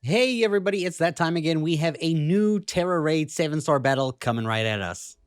Hey everybody, it's that time again. We have a new Tera Raid 7-star battle coming right at us.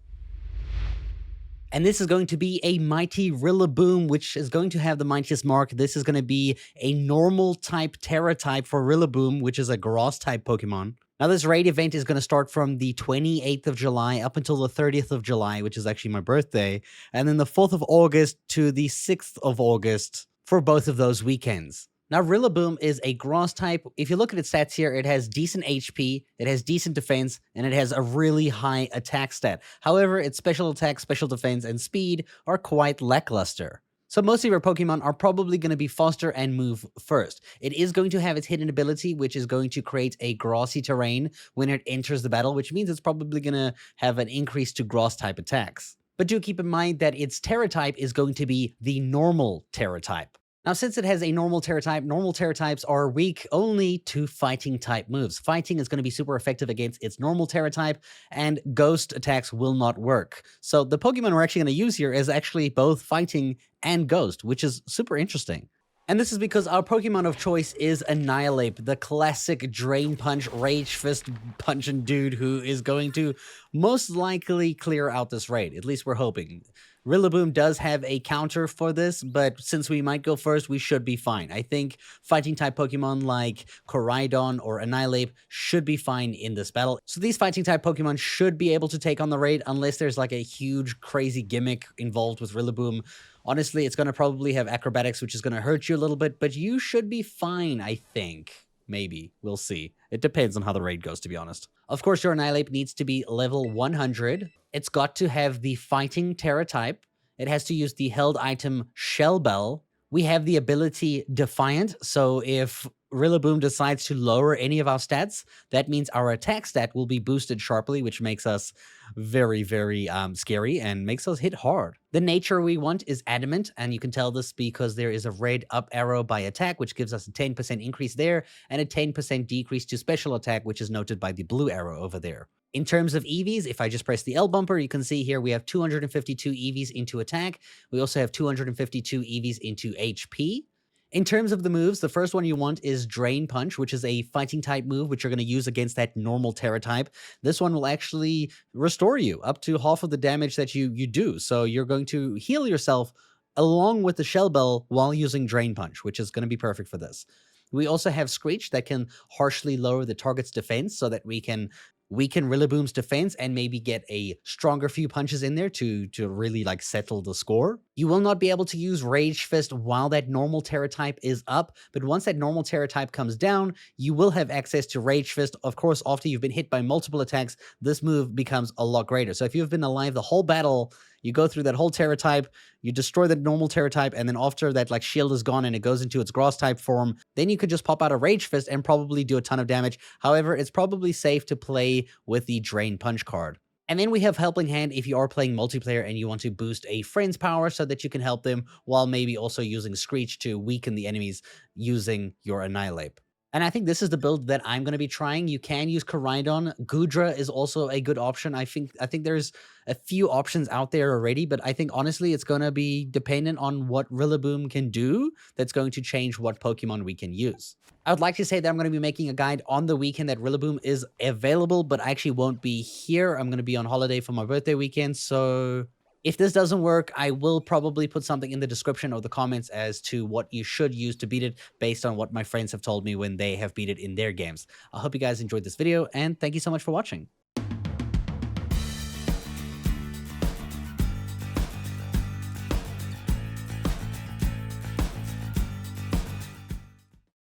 And this is going to be a mighty Rillaboom, which is going to have the mightiest mark. This is going to be a normal type Tera type for Rillaboom, which is a grass type Pokemon. Now, this raid event is going to start from the 28th of July up until the 30th of July, which is actually my birthday, and then the 4th of August to the 6th of August for both of those weekends. Now, Rillaboom is a grass type. If you look at its stats here, it has decent HP, it has decent defense, and it has a really high attack stat. However, its special attack, special defense, and speed are quite lackluster. So most of your Pokemon are probably going to be faster and move first. It is going to have its hidden ability, which is going to create a grassy terrain when it enters the battle, which means it's probably going to have an increase to grass type attacks. But do keep in mind that its Tera type is going to be the normal Tera type. Now, since it has a normal Tera types are weak only to fighting type moves. Fighting is going to be super effective against its normal Tera type, and ghost attacks will not work. So the Pokemon we're actually going to use here is actually both fighting and ghost, which is super interesting. And this is because our Pokemon of choice is Annihilape, the classic Drain Punch, Rage Fist punching dude who is going to most likely clear out this raid. At least we're hoping. Rillaboom does have a counter for this, but since we might go first, we should be fine. I think fighting type Pokemon like Koraidon or Annihilape should be fine in this battle. So these fighting type Pokemon should be able to take on the raid unless there's like a huge crazy gimmick involved with Rillaboom. Honestly, it's going to probably have acrobatics, which is going to hurt you a little bit, but you should be fine, I think. Maybe. We'll see. It depends on how the raid goes, to be honest. Of course, your Annihilape needs to be level 100. It's got to have the fighting Tera type. It has to use the held item Shell Bell. We have the ability Defiant, so if Rillaboom decides to lower any of our stats, that means our attack stat will be boosted sharply, which makes us very, very scary and makes us hit hard. The nature we want is Adamant, and you can tell this because there is a red up arrow by attack, which gives us a 10% increase there, and a 10% decrease to special attack, which is noted by the blue arrow over there. In terms of EVs, if I just press the L bumper, you can see here we have 252 EVs into attack. We also have 252 EVs into HP. In terms of the moves, the first one you want is Drain Punch, which is a fighting type move, which you're going to use against that normal Tera type. This one will actually restore you up to half of the damage that you do. So you're going to heal yourself along with the Shell Bell while using Drain Punch, which is going to be perfect for this. We also have Screech that can harshly lower the target's defense so that we can weaken Rillaboom's defense and maybe get a stronger few punches in there to really like settle the score. You will not be able to use Rage Fist while that normal Tera type is up, but once that normal Tera type comes down, you will have access to Rage Fist. Of course, after you've been hit by multiple attacks, this move becomes a lot greater. So if you've been alive the whole battle, you go through that whole Tera type, you destroy the normal Tera type, and then after that like shield is gone and it goes into its grass type form, then you could just pop out a Rage Fist and probably do a ton of damage. However, it's probably safe to play with the Drain Punch card. And then we have Helping Hand if you are playing multiplayer and you want to boost a friend's power so that you can help them while maybe also using Screech to weaken the enemies using your Annihilape. And I think this is the build that I'm going to be trying. You can use Koraidon. Gudra is also a good option. I think there's a few options out there already, but I think honestly it's going to be dependent on what Rillaboom can do that's going to change what Pokemon we can use. I would like to say that I'm going to be making a guide on the weekend that Rillaboom is available, but I actually won't be here. I'm going to be on holiday for my birthday weekend, so if this doesn't work, I will probably put something in the description or the comments as to what you should use to beat it based on what my friends have told me when they have beat it in their games. I hope you guys enjoyed this video, and thank you so much for watching.